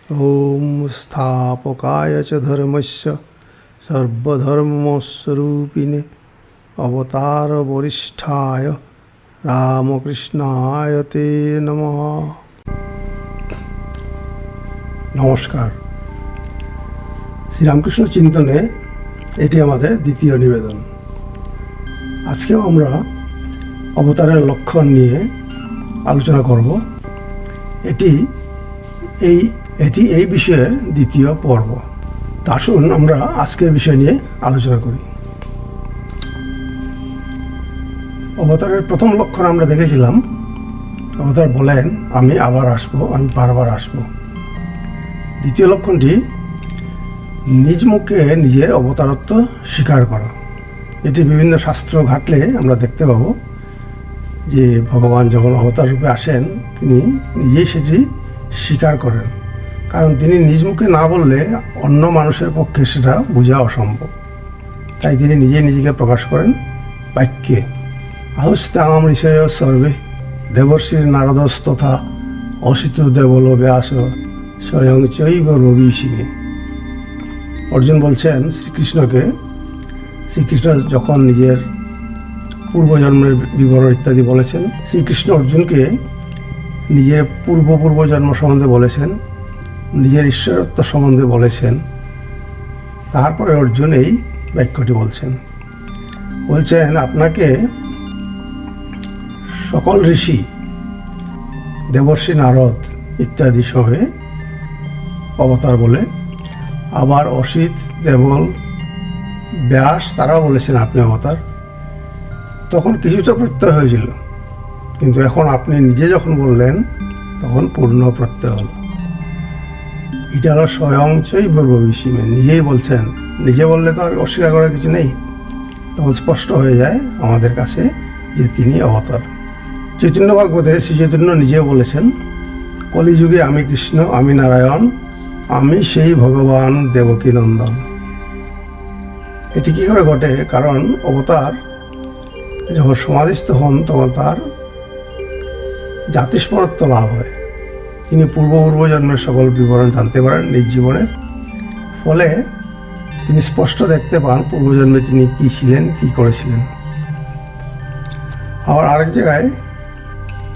ॐ स्थापकाय च धर्मस्य सर्वधर्मस्वरूपिणे अवतारवरिष्ठाय রামকৃষ্ণায় তে নমঃ। নমস্কার। শ্রীরামকৃষ্ণ চিন্তনে এটি আমাদের দ্বিতীয় নিবেদন। আজকেও আমরা অবতারের লক্ষণ নিয়ে আলোচনা করব। এটি এই বিষয়ের দ্বিতীয় পর্ব। আসুন আমরা আজকের বিষয় নিয়ে আলোচনা করি। অবতারের প্রথম লক্ষণ আমরা দেখেছিলাম, অবতার বলেন আমি আবার আসবো, আমি বারবার আসবো। দ্বিতীয় লক্ষণটি নিজ মুখে নিজের অবতারত্ব স্বীকার করা। এটি বিভিন্ন শাস্ত্র ঘাটলে আমরা দেখতে পাবো যে ভগবান যখন অবতার রূপে আসেন তিনি নিজেই সেটি স্বীকার করেন, কারণ তিনি নিজ মুখে না বললে অন্য মানুষের পক্ষে সেটা বোঝা অসম্ভব। তাই তিনি নিজেকে প্রকাশ করেন বাক্যে। আহুস্তাম ঋষয় সর্বে দেবর্ষির নারদস্তথা অসিত দেবল ব্যাস স্বয়ং চৈব রবি সিংহে। অর্জুন বলছেন শ্রীকৃষ্ণকে, শ্রীকৃষ্ণ যখন নিজের পূর্বজন্মের বিবরণ ইত্যাদি বলেছেন, শ্রীকৃষ্ণ অর্জুনকে নিজের পূর্বজন্ম সম্বন্ধে বলেছেন, নিজের ঈশ্বরত্ব সম্বন্ধে বলেছেন। তারপরে অর্জুন এই বাক্যটি বলছেন আপনাকে সকল ঋষি, দেবর্ষি নারদ ইত্যাদি সহে অবতার বলে, আবার অসিত, দেবল, ব্যাস তারাও বলেছেন আপনি অবতার। তখন কিছুটা প্রত্যয় হয়েছিল, কিন্তু এখন আপনি নিজে যখন বললেন তখন পূর্ণ প্রত্যয় হল। এটা হলো স্বয়ং চৈব রবি সিংহে, নিজেই বলছেন। নিজে বললে তো আর অস্বীকার করার কিছু নেই, তখন স্পষ্ট হয়ে যায় আমাদের কাছে যে তিনি অবতার। চৈতন্য ভাগবতে শ্রী চৈতন্য নিজেও বলেছেন, কলিযুগে আমি কৃষ্ণ, আমি নারায়ণ, আমি সেই ভগবান দেবকী নন্দন। এটি কী করে ঘটে? কারণ অবতার যখন সমাধিস্থ হন তখন তার জাতিস্মরত্ব লাভ হয়। তিনি পূর্বজন্মের সকল বিবরণ জানতে পারেন নিজ জীবনের। ফলে তিনি স্পষ্ট দেখতে পান পূর্বজন্মে তিনি কী ছিলেন, কী করেছিলেন। আবার আরেক জায়গায়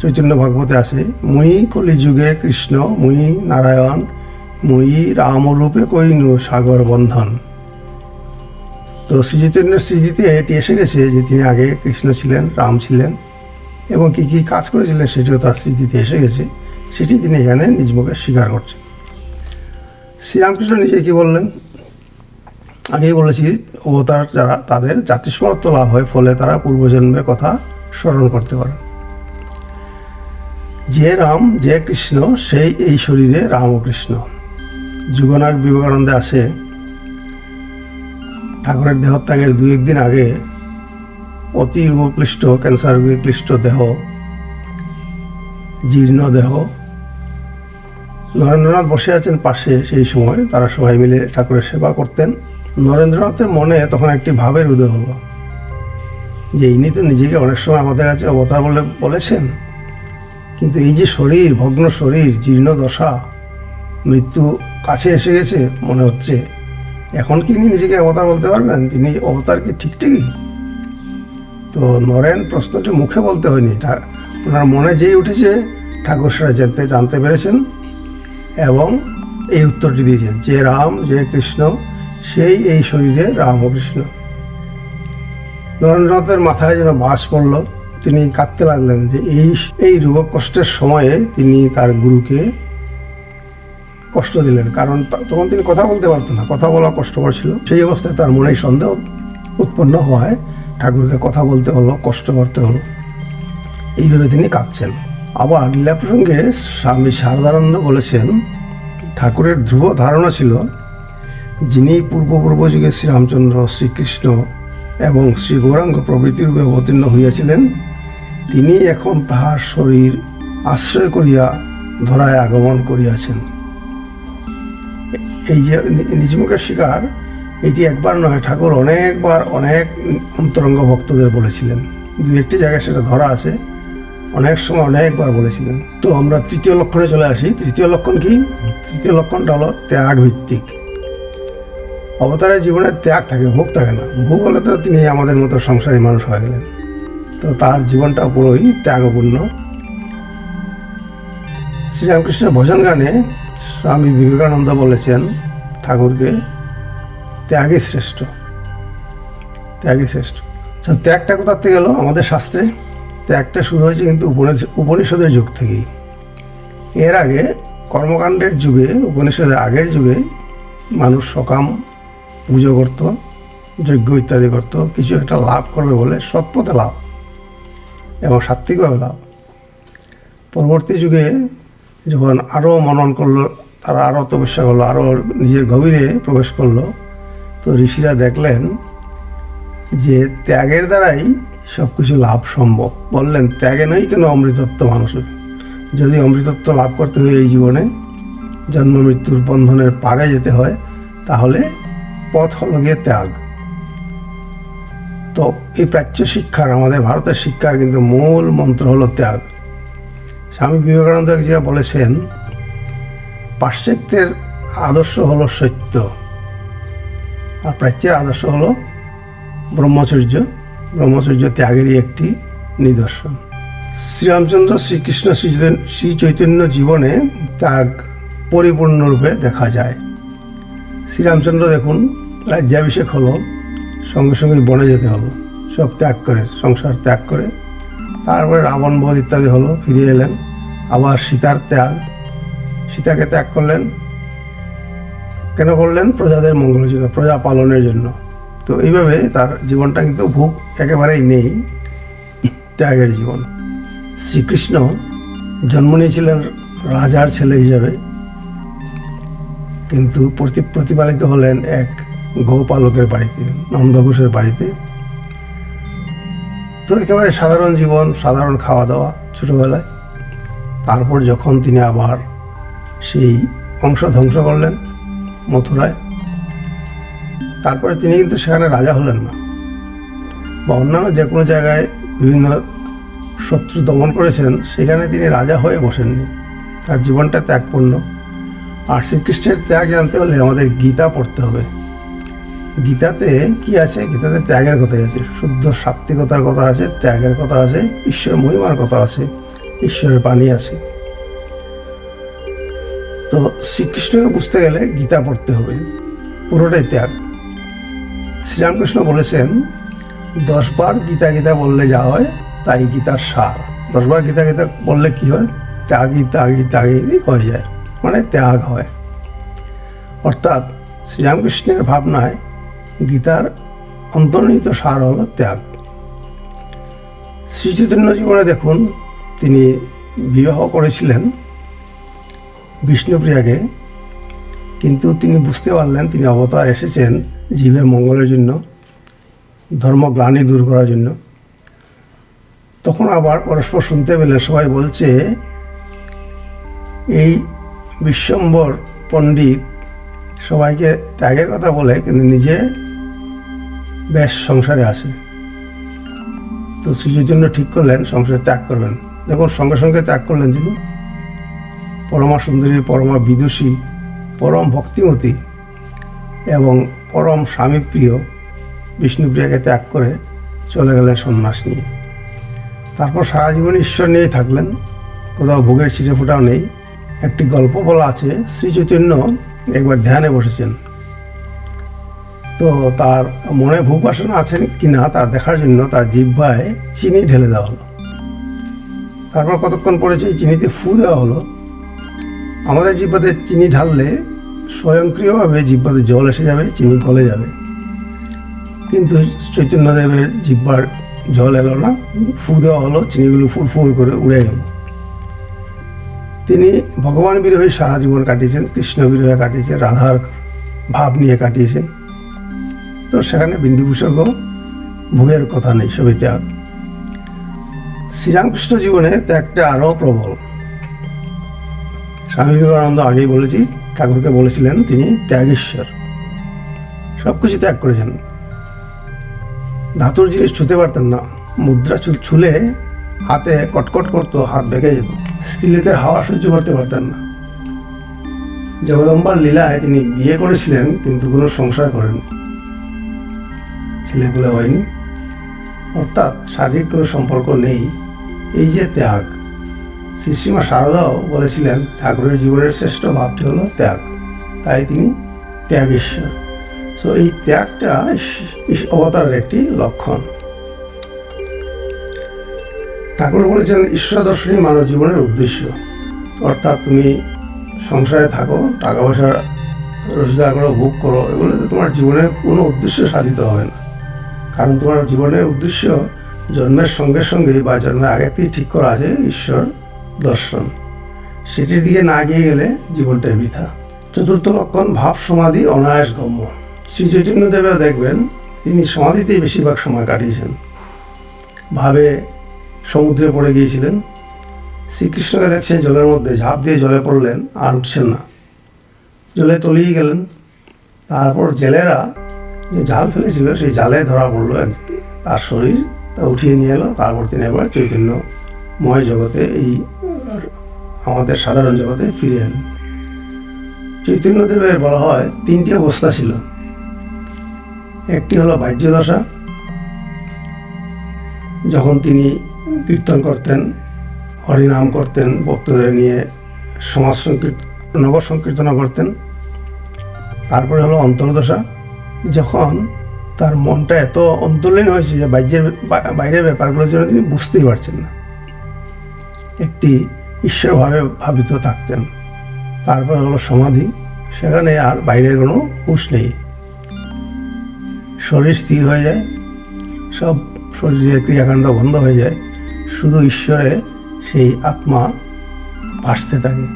চৈতন্য ভাগবতে আছে, মুই কলিযুগে কৃষ্ণ, মুই নারায়ণ, মুই রামরূপে কৈনু সাগর বন্ধন। তো শ্রী চৈতন্যের স্মৃতিতে এটি এসে গেছে যে তিনি আগে কৃষ্ণ ছিলেন, রাম ছিলেন এবং কী কী কাজ করেছিলেন সেটিও তার স্মৃতিতে এসে গেছে। সেটি তিনি এখানে নিজ মুখে স্বীকার করছেন। শ্রীরামকৃষ্ণ নিজে কি বললেন? আগেই বলেছি, অবতার যারা তাদের জাতিস্মরত্ব লাভ হয়, ফলে তারা পূর্বজন্মের কথা স্মরণ করতে পারেন। যে রাম, যে কৃষ্ণ, সেই এই শরীরে রাম ও কৃষ্ণ। যুগনায়ক বিবেকানন্দে আছে, ঠাকুরের দেহত্যাগের 2-1 দিন আগে অতি রোগক্লিষ্ট, ক্যান্সার রোগে ক্লিষ্ট দেহ, জীর্ণ দেহ, নরেন্দ্রনাথ বসে আছেন পাশে। সেই সময় তারা সবাই মিলে ঠাকুরের সেবা করতেন। নরেন্দ্রনাথের মনে তখন একটি ভাবের উদয় হলো যে ইনি তো নিজেকে অনেক সময় আমাদের কাছে অবতার বলে বলেছেন, কিন্তু এই যে শরীর, ভগ্ন শরীর, জীর্ণ দশা, মৃত্যু কাছে এসে গেছে মনে হচ্ছে, এখন কি ইনি নিজেকে অবতার বলতে পারবেন? তিনি অবতার কি ঠিকই? তো নরেন প্রশ্নটি মুখে বলতে হয়নি, ওনার মনে যেই উঠেছে ঠাকুর সেটা জানতে পেরেছেন এবং এই উত্তরটি দিয়েছেন, যে রাম, যে কৃষ্ণ, সেই এই শরীরে রাম ও কৃষ্ণ। নরেন্দ্রনাথের মাথায় যেন বাস পড়ল। তিনি কাঁদতে লাগলেন যে এই রোগ কষ্টের সময়ে তিনি তার গুরুকে কষ্ট দিলেন, কারণ তখন তিনি কথা বলতে পারতেন না, কথা বলা কষ্টকর ছিল। সেই অবস্থায় তার মনে সন্দেহ উৎপন্ন হওয়ায় ঠাকুরকে কথা বলতে হলো, কষ্ট করতে হলো। এইভাবে তিনি কাঁদছেন। আবার লীলা প্রসঙ্গে স্বামী শারদানন্দ বলেছেন, ঠাকুরের ধ্রুব ধারণা ছিল যিনি পূর্বযুগে শ্রীরামচন্দ্র, শ্রীকৃষ্ণ এবং শ্রী গৌরাঙ্গ প্রভৃতি রূপে অবতীর্ণ হইয়াছিলেন, তিনি এখন তাহার শরীর আশ্রয় করিয়া ধরায় আগমন করিয়াছেন। এই যে নিজমুখের স্বীকার, এটি একবার নয়, ঠাকুর অনেকবার অনেক অন্তরঙ্গ ভক্তদের বলেছিলেন। 2-1টি জায়গায় সেটা ধরা আছে। অনেক সময় অনেকবার বলেছিলেন। তো আমরা তৃতীয় লক্ষণে চলে আসি। তৃতীয় লক্ষণ কি? তৃতীয় লক্ষণটা হলো ত্যাগ ভিত্তিক। অবতারের জীবনে ত্যাগ থাকে, ভোগ থাকে না। ভোগ হলে তো তিনি আমাদের মতো সংসারী মানুষ হয়ে গেলেন। তো তার জীবনটা পুরোই ত্যাগপূর্ণ। শ্রীরামকৃষ্ণের ভজন গানে স্বামী বিবেকানন্দ বলেছেন ঠাকুরকে, ত্যাগই শ্রেষ্ঠ, ত্যাগই শ্রেষ্ঠ। তো ত্যাগটা কোথার থেকে গেল? আমাদের শাস্ত্রে ত্যাগটা শুরু হয়েছে কিন্তু উপনিষদের যুগ থেকেই। এর আগে কর্মকাণ্ডের যুগে, উপনিষদের আগের যুগে মানুষ সকাম পুজো করত, যজ্ঞ ইত্যাদি করত, কিছু একটা লাভ করবে বলে, সৎপথে লাভ এবং সাত্ত্বিকভাবে লাভ। পরবর্তী যুগে যখন আরও মনন করলো, তারা আরও তপস্যা করলো, আরও নিজের গভীরে প্রবেশ করলো, তো ঋষিরা দেখলেন যে ত্যাগের দ্বারাই সব কিছু লাভ সম্ভব। বললেন ত্যাগে নয় কেন অমৃতত্ব মানুষের, যদি অমৃতত্ব লাভ করতে হয় এই জীবনে, জন্ম মৃত্যুর বন্ধনের পারে যেতে হয়, তাহলে পথ হলো গিয়ে ত্যাগ। তো এই প্রাচ্য শিক্ষার, আমাদের ভারতের শিক্ষার কিন্তু মূল মন্ত্র হলো ত্যাগ। স্বামী বিবেকানন্দ এক জায়গায় বলেছেন, পাশ্চাত্যের আদর্শ হলো সত্য, আর প্রাচ্যের আদর্শ হলো ব্রহ্মচর্য। ব্রহ্মচর্য ত্যাগেরই একটি নিদর্শন। শ্রীরামচন্দ্র, শ্রীকৃষ্ণ, শ্রী চৈতন্য জীবনে ত্যাগ পরিপূর্ণরূপে দেখা যায়। শ্রীরামচন্দ্র দেখুন, রাজ্যাভিষেক হলো, সঙ্গে সঙ্গে বনে যেতে হলো, সব ত্যাগ করে, সংসার ত্যাগ করে। তারপরে রাবণ বধ ইত্যাদি হলো, ফিরে এলেন। আবার সীতার ত্যাগ, সীতাকে ত্যাগ করলেন। কেন করলেন? প্রজাদের মঙ্গলের জন্য, প্রজা পালনের জন্য। তো এইভাবে তার জীবনটা কিন্তু ভোগ একেবারেই নেই, ত্যাগের জীবন। শ্রীকৃষ্ণ জন্ম নিয়েছিলেন রাজার ছেলে হিসাবে, কিন্তু প্রতিপালিত হলেন এক গোপালকের বাড়িতে, নন্দঘোষের বাড়িতে। তো একেবারে সাধারণ জীবন, সাধারণ খাওয়া দাওয়া ছোটোবেলায়। তারপর যখন তিনি আবার সেই অংশ ধ্বংস করলেন মথুরায়, তারপরে তিনি কিন্তু সেখানে রাজা হলেন না, বা অন্যান্য যে কোনো জায়গায় বিভিন্ন শত্রু দমন করেছেন, সেখানে তিনি রাজা হয়ে বসেননি। তার জীবনটা ত্যাগপূর্ণ। আর শ্রীকৃষ্ণের ত্যাগ জানতে হলে আমাদের গীতা পড়তে হবে। গীতাতে কি আছে? গীতাতে ত্যাগের কথাই আছে, শুদ্ধ সাত্ত্বিকতার কথা আছে, ত্যাগের কথা আছে, ঈশ্বর মহিমার কথা আছে, ঈশ্বরের বাণী আছে। তো শ্রীকৃষ্ণকে বুঝতে গেলে গীতা পড়তে হবে, পুরোটাই ত্যাগ। শ্রীরামকৃষ্ণ বলেছেন, 10 বার গীতা গীতা বললে যা হয় তাই গীতার সার। 10 বার গীতা গীতা বললে কি হয়? ত্যাগই ত্যাগই ত্যাগই হয়ে যায়, মানে ত্যাগ হয়। অর্থাৎ শ্রীরামকৃষ্ণের ভাবনায় গীতার অন্তর্নিহিত সার হল ত্যাগ। শ্রীচৈতন্য জীবনে দেখুন, তিনি বিবাহ করেছিলেন বিষ্ণুপ্রিয়াকে, কিন্তু তিনি বুঝতে পারলেন তিনি অবতার এসেছেন জীবের মঙ্গলের জন্য, ধর্মগ্লানি দূর করার জন্য। তখন আবার পরস্পর শুনতে পেলে সবাই বলছে, এই বিশ্বম্বর পণ্ডিত সবাইকে ত্যাগের কথা বলে, কিন্তু নিজে বেশ সংসারে আছে। তো শ্রীচৈতন্য ঠিক করলেন সংসার ত্যাগ করবেন। দেখুন, সঙ্গে সঙ্গে ত্যাগ করলেন তিনি। পরমা সুন্দরী, পরমা বিদুষী, পরম ভক্তিমতী এবং পরম স্বামীপ্রিয় বিষ্ণুপ্রিয়াকে ত্যাগ করে চলে গেলেন সন্ন্যাস নিয়ে। তারপর সারা জীবন ঈশ্বর নিয়েই থাকলেন, কোথাও ভোগের ছিটে ফোটাও নেই। একটি গল্প বলা আছে, শ্রী চৈতন্য একবার ধ্যানে বসেছেন, তো তার মনে ভোগ বাসনা আছেন কিনা তা দেখার জন্য তার জিহ্বায় চিনি ঢেলে দেওয়া হলো। তারপর কতক্ষণ পরে সেই চিনিতে ফু দেওয়া হলো। আমাদের জিহ্বাতে চিনি ঢাললে স্বয়ংক্রিয়ভাবে জিহ্বাতে জল এসে যাবে, চিনি গলে যাবে, কিন্তু চৈতন্যদেবের জিহ্বার জল এলো না, ফু দেওয়া হলো, চিনিগুলো ফুরফুর করে উড়ে গেল। তিনি ভগবান বিরোহী সারা জীবন কাটিয়েছেন, কৃষ্ণ বিরোহে কাটিয়েছেন, রাধার ভাব নিয়ে কাটিয়েছেন। তো সেখানে বিন্দুবিসর্গ ভোগের কথা নেই, সবই ত্যাগ। শ্রীরামকৃষ্ণ জীবনে ত্যাগটা আরও প্রবল। স্বামী বিবেকানন্দ আগেই বলেছি, ঠাকুরকে বলেছিলেন তিনি ত্যাগীশ্বর, সব কিছু ত্যাগ করেছেন। ধাতুর জিনিস ছুঁতে পারতেন না, মুদ্রা ছুলে হাতে কটকট করতো, হাত বেঁকে যেত। স্ত্রীলোকের হাওয়া সহ্য করতে পারতেন না। জগদম্বার লীলায় তিনি বিয়ে করেছিলেন, কিন্তু কোনো সংসার করেন, ছেলেপুলে হয়নি, অর্থাৎ শারীরিক কোনো সম্পর্ক নেই। এই যে ত্যাগ, শ্রীশ্রীমা শারদাও বলেছিলেন ঠাকুরের জীবনের শ্রেষ্ঠ ভাবটি হলো ত্যাগ, তাই তিনি ত্যাগ ঈশ্বর। সো এই ত্যাগটা অবতারের একটি লক্ষণ। ঠাকুর বলেছেন ঈশ্বর দর্শনই মানব জীবনের উদ্দেশ্য, অর্থাৎ তুমি সংসারে থাকো, টাকা পয়সা রোজগার করো, ভোগ করো, এগুলোতে তোমার জীবনের কোনো উদ্দেশ্য সাধিত হবে না। কারণ তোমার জীবনের উদ্দেশ্য জন্মের সঙ্গে সঙ্গেই বা জন্মের আগে থেকেই ঠিক করা আছে ঈশ্বর দর্শন। সেটির দিকে না গিয়ে গেলে জীবনটাই বৃথা। চতুর্থ লক্ষণ ভাব সমাধি অনায়াস গম্য। শ্রী চৈতন্যদেবেও দেখবেন তিনি সমাধিতেই বেশিরভাগ সময় কাটিয়েছেন। ভাবে সমুদ্রে পড়ে গিয়েছিলেন, শ্রীকৃষ্ণকে দেখছেন জলের মধ্যে ঝাঁপ দিয়ে জলে পড়লেন, আর উঠছেন না, জলে তলিয়ে গেলেন। তারপর জেলেরা যে জাল ফেলেছিল সেই জালে ধরা পড়লো, তার শরীর তা উঠিয়ে নিয়ে এলো। তারপর তিনি একবার চৈতন্যময় জগতে, এই আমাদের সাধারণ জগতে ফিরে এলেন। চৈতন্যদেবের বলা হয় তিনটি অবস্থা ছিল। একটি হলো বাহ্য দশা, যখন তিনি কীর্তন করতেন, হরিনাম করতেন, ভক্তদের নিয়ে সমাজ নগর সংকীর্তন করতেন। তারপরে হলো অন্তর্দশা, যখন তার মনটা এত অন্তর্লীন হয়েছে যে বাইরের ব্যাপারগুলোর জন্য তিনি বুঝতেই পারছেন না, একটি ঈশ্বরভাবে ভাবিত থাকতেন। তারপর হলো সমাধি, সেখানে আর বাইরের কোনো হুঁশ নেই, শরীর স্থির হয়ে যায়, সব শরীরের ক্রিয়াকাণ্ড বন্ধ হয়ে যায়, শুধু ঈশ্বরে সেই আত্মা ভাসতে থাকে।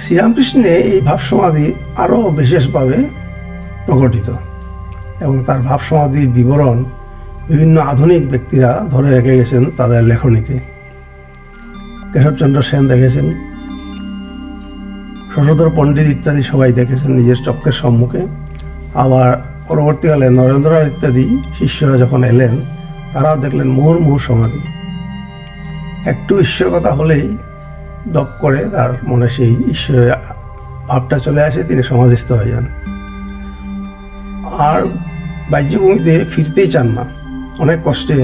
শ্রীরামকৃষ্ণে এই ভাব সমাধি আরও বিশেষভাবে প্রকটিত, এবং তার ভাব সমাধির বিবরণ বিভিন্ন আধুনিক ব্যক্তিরা ধরে রেখে গেছেন তাদের লেখনীতে। কেশবচন্দ্র সেন দেখেছেন, শশধর পণ্ডিত ইত্যাদি সবাই দেখেছেন নিজের চক্ষের সম্মুখে। আবার পরবর্তীকালে নরেন্দ্রনাথ ইত্যাদি শিষ্যরা যখন এলেন, তারাও দেখলেন মুহুর্মুহু সমাধি। একটু ঈশ্বর কথা হলেই দপ করে তার মনে সেই ঈশ্বরের ভাবটা চলে আসে, তিনি সমাধিস্থ হয়ে যান। আর বাহ্যভূমিতে ফিরতেই চান না, অনেক কষ্টে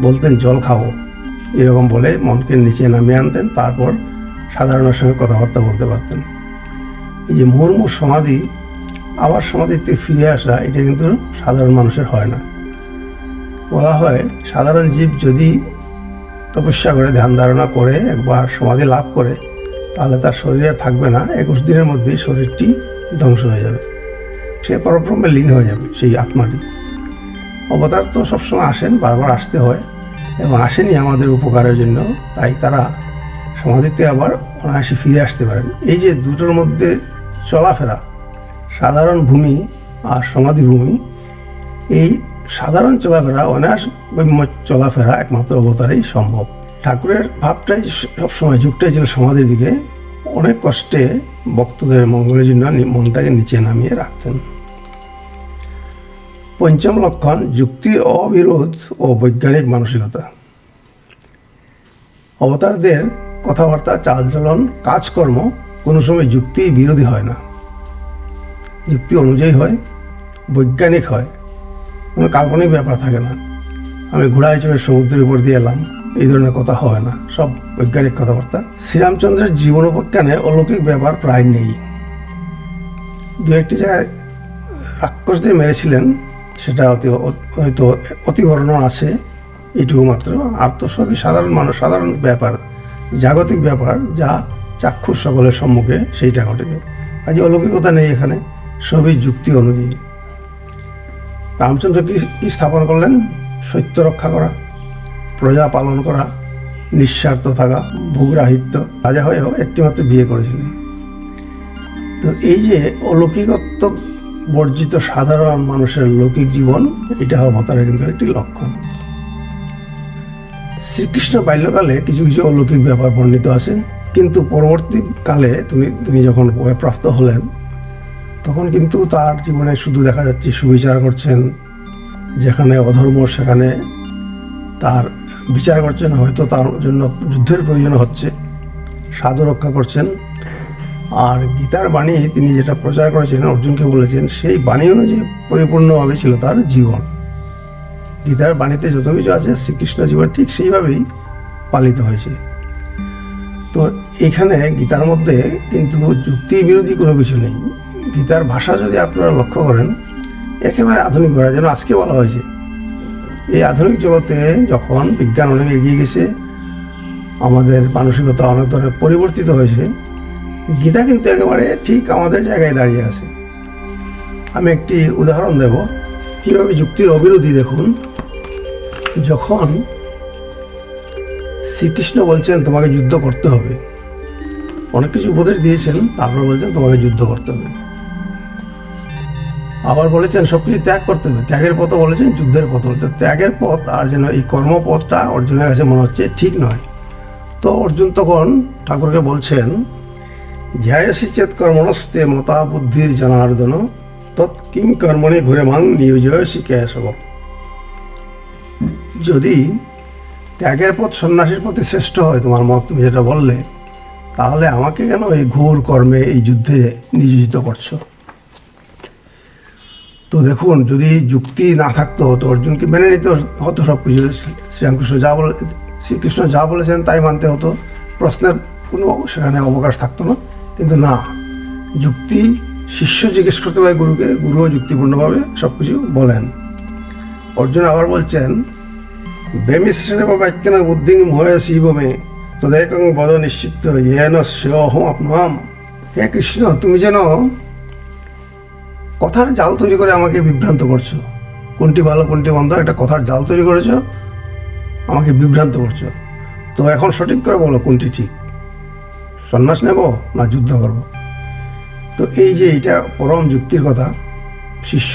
বলতেন জল খাবো, এরকম বলে মনকে নিচে নামিয়ে আনতেন, তারপর সাধারণের সঙ্গে কথাবার্তা বলতে পারতেন। এই যে মুহুর্মুহু সমাধি, আবার সমাধির থেকে ফিরে আসা, এটা কিন্তু সাধারণ মানুষের হয় না। বলা হয় সাধারণ জীব যদি তপস্যা করে, ধ্যান ধারণা করে, একবার সমাধি লাভ করে, তাহলে তার শরীর আর থাকবে না, 21 দিনের মধ্যেই শরীরটি ধ্বংস হয়ে যাবে, সে পরব্রহ্মে লীন হয়ে যাবে সেই আত্মাটি। অবতার তো সবসময় আসেন, বারবার আসতে হয়, এবং আসেনি আমাদের উপকারের জন্য, তাই তারা সমাধিতে আবার অনায়াসে ফিরে আসতে পারেন। এই যে দুটোর মধ্যে চলাফেরা, সাধারণ ভূমি আর সমাধি ভূমি, এই সাধারণ চলাফেরা, অনায়াস চলাফেরা একমাত্র অবতারেই সম্ভব। ঠাকুরের ভাবটাই সবসময় যুগটাই ছিল সমাধির দিকে, অনেক কষ্টে ভক্তদের মঙ্গলের জন্য মনটাকে নিচে নামিয়ে রাখতেন। পঞ্চম লক্ষণ যুক্তি অবিরোধ ও বৈজ্ঞানিক মানসিকতা। অবতারদের কথাবার্তা, চালচলন, কাজকর্ম কোনো সময় যুক্তি বিরোধী হয় না, যুক্তি অনুযায়ী হয়, বৈজ্ঞানিক হয়, কোনো কাল্পনিক ব্যাপার থাকে না। আমি ঘোড়ায় চড়ে সমুদ্রের উপর দিয়ে এলাম, এই ধরনের কথা হয় না, সব বৈজ্ঞানিক কথাবার্তা। শ্রীরামচন্দ্রের জীবনোপাখ্যানে অলৌকিক ব্যাপার প্রায় নেই। দু একটি জায়গায় রাক্ষসদের মেরেছিলেন, সেটা হয়তো অতি বর্ণনা আছে, এইটুকু মাত্র। আর তো সবই সাধারণ মানুষ, সাধারণ ব্যাপার, জাগতিক ব্যাপার, যা চাক্ষুষ সকলের সম্মুখে সেইটা ঘটেছে। আজ অলৌকিকতা নেই এখানে, সবই যুক্তি অনুযায়ী। রামচন্দ্র কি স্থাপন করলেন? সত্য রক্ষা করা, প্রজা পালন করা, নিঃস্বার্থ থাকা, ভোগরাহিত্য। রাজা হয়েও একটিমাত্র বিয়ে করেছিলেন। তো এই যে অলৌকিকত্ব বর্জিত সাধারণ মানুষের লৌকিক জীবন, এটা অবতারের কিন্তু একটি লক্ষণ। শ্রীকৃষ্ণ বাল্যকালে কিছু কিছু অলৌকিক ব্যাপার বর্ণিত আছে, কিন্তু পরবর্তীকালে তিনি যখন বয়প্রাপ্ত হলেন, তখন কিন্তু তার জীবনে শুধু দেখা যাচ্ছে সুবিচার করছেন, যেখানে অধর্ম সেখানে তার বিচার করছেন, হয়তো তার জন্য যুদ্ধের প্রয়োজন হচ্ছে, সাধু রক্ষা করছেন। আর গীতার বাণী তিনি যেটা প্রচার করেছেন, অর্জুনকে বলেছেন, সেই বাণী অনুযায়ী পরিপূর্ণভাবে ছিল তার জীবন। গীতার বাণীতে যত কিছু আছে শ্রীকৃষ্ণ জীবন ঠিক সেইভাবেই পালিত হয়েছে। তো এখানে গীতার মধ্যে কিন্তু যুক্তি বিরোধী কোনো কিছু নেই। গীতার ভাষা যদি আপনারা লক্ষ্য করেন, একেবারে আধুনিক ভাষা, যেন আজকে বলা হয়েছে। এই আধুনিক জগতে যখন বিজ্ঞান অনেক এগিয়ে গেছে, আমাদের মানসিকতা অনেক ধরনের পরিবর্তিত হয়েছে, গীতা কিন্তু একেবারে ঠিক আমাদের জায়গায় দাঁড়িয়ে আছে। আমি একটি উদাহরণ দেব কীভাবে যুক্তির অবিরোধী। দেখুন, যখন শ্রীকৃষ্ণ বলছেন তোমাকে যুদ্ধ করতে হবে, অনেক কিছু উপদেশ দিয়েছেন, তারপর বলছেন তোমাকে যুদ্ধ করতে হবে। আবার বলেছেন সব কিছু ত্যাগ করতে হবে, ত্যাগের পথও বলেছেন, যুদ্ধের পথ বলেছেন। ত্যাগের পথ আর যেন এই কর্মপথটা অর্জুনের কাছে মনে হচ্ছে ঠিক নয়। তো অর্জুন তখন ঠাকুরকে বলছেন, ধ্যায়সি চেত কর্মণস্তে মতা বুদ্ধির জনার্দন তৎ কিং কর্মণি ঘুরে মাং নিয়োজয়সি কেশব। যদি ত্যাগের পথ সন্ন্যাসীর প্রতি শ্রেষ্ঠ হয় তোমার মত, তুমি যেটা বললে, তাহলে আমাকে কেন এই ঘোর কর্মে, এই যুদ্ধে নিয়োজিত করছো? তো দেখুন, যদি যুক্তি না থাকতো তো অর্জুনকে মেনে নিতে হতো সব কিছু। শ্রীকৃষ্ণ যা বলেছেন তাই মানতে হতো, প্রশ্নের কোনো সেখানে অবকাশ থাকতো না। কিন্তু না, যুক্তি শিষ্য জিজ্ঞেস করতে পারে গুরুকে, গুরুও যুক্তিপূর্ণভাবে সব কিছু বলেন। অর্জুন আবার বলছেন, বেমিশ্রেণ বাক্যেন বুদ্ধি মহয় শিবমে তদেকং বদ নিশ্চিত ইয়েন শ্রেয়হম আপনাম। হে কৃষ্ণ, তুমি যেন কথার জাল তৈরি করে আমাকে বিভ্রান্ত করছো। কোনটি ভালো কোনটি মন্দ একটা কথার জাল তৈরি করেছো, আমাকে বিভ্রান্ত করছো। তো এখন সঠিক করে বলো কোনটি ঠিক, সন্ন্যাস নেব না যুদ্ধ করব? তো এই যে এটা পরম যুক্তির কথা, শিষ্য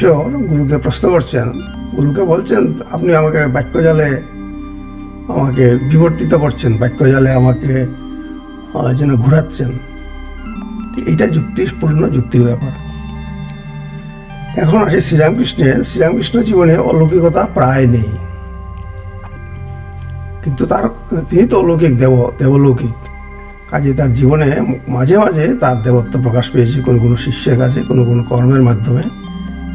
গুরুকে প্রশ্ন করছেন, গুরুকে বলছেন আপনি আমাকে বাক্যজালে আমাকে বিবর্তিত করছেন, বাক্যজালে আমাকে যেন ঘোরাচ্ছেন। এইটা যুক্তিপূর্ণ যুক্তির ব্যাপার। এখন আসি শ্রীরামকৃষ্ণ জীবনে অলৌকিকতা প্রায় নেই, কিন্তু তিনি তো অলৌকিক, দেবলৌকিক। কাজে তার জীবনে মাঝে মাঝে তার দেবত্ব প্রকাশ পেয়েছে কোনো কোনো শিষ্যের কাছে, কোনো কোনো কর্মের মাধ্যমে।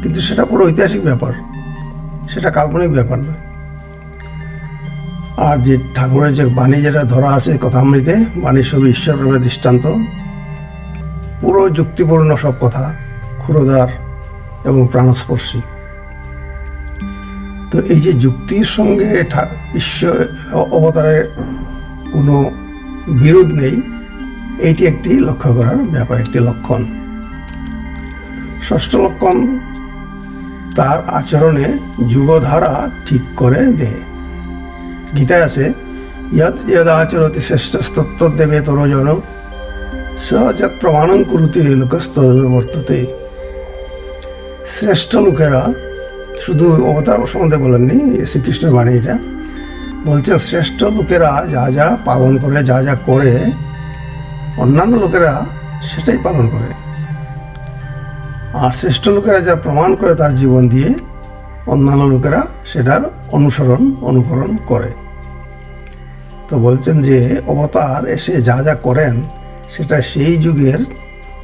কিন্তু সেটা পুরো ঐতিহাসিক ব্যাপার, সেটা কাল্পনিক ব্যাপার নয়। আর যে ঠাকুরের যে বাণী যেটা ধরা আছে কথামৃতে, বাণীর সবই ঈশ্বর প্রেমের দৃষ্টান্ত, পুরো যুক্তিপূর্ণ সব কথা, ক্ষুরোদার এবং প্রাণস্পর্শী। তো এই যে যুক্তির সঙ্গে ঈশ্বর অবতারের কোনো বিরোধ নেই, এইটি একটি লক্ষ্য করার ব্যাপার, একটি লক্ষণ। ষষ্ঠ লক্ষণ, তার আচরণে যুগধারা ঠিক করে দেয়। গীতায় আছে, ইয়ৎ ইয়দ আচরতি শ্রেষ্ঠস্তত্ত্বদেবে তরজন স যৎ প্রমাণং কুরুতে লোকস্তবর্ততে। শ্রেষ্ঠ লোকেরা, শুধু অবতার সম্বন্ধে বলেননি, শ্রীকৃষ্ণের বাণী এটা বলছেন, শ্রেষ্ঠ লোকেরা যা যা পালন করে, যা যা করে, অন্যান্য লোকেরা সেটাই পালন করে। আর শ্রেষ্ঠ লোকেরা যা প্রমাণ করে তার জীবন দিয়ে, অন্যান্য লোকেরা সেটার অনুকরণ করে। তো বলছেন যে অবতার এসে যা যা করেন সেটা সেই যুগের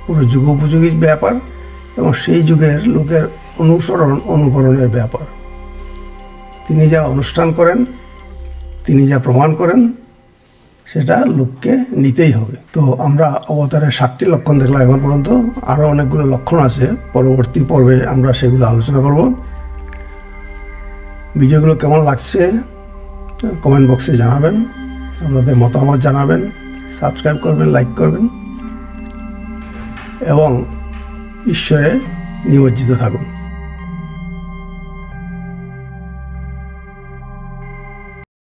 পুরো যুগোপযোগী ব্যাপার এবং সেই যুগের লোকের অনুকরণের ব্যাপার। তিনি যা অনুষ্ঠান করেন, তিনি যা প্রমাণ করেন, সেটা লোককে নিতেই হবে। তো আমরা অবতারের 7টি লক্ষণ দেখলাম এখন পর্যন্ত। আরও অনেকগুলো লক্ষণ আছে, পরবর্তী পর্বে আমরা সেগুলো আলোচনা করব। ভিডিওগুলো কেমন লাগছে কমেন্ট বক্সে জানাবেন, আপনাদের মতামত জানাবেন, সাবস্ক্রাইব করবেন, লাইক করবেন এবং ঈশ্বরে নিমজ্জিত থাকুন।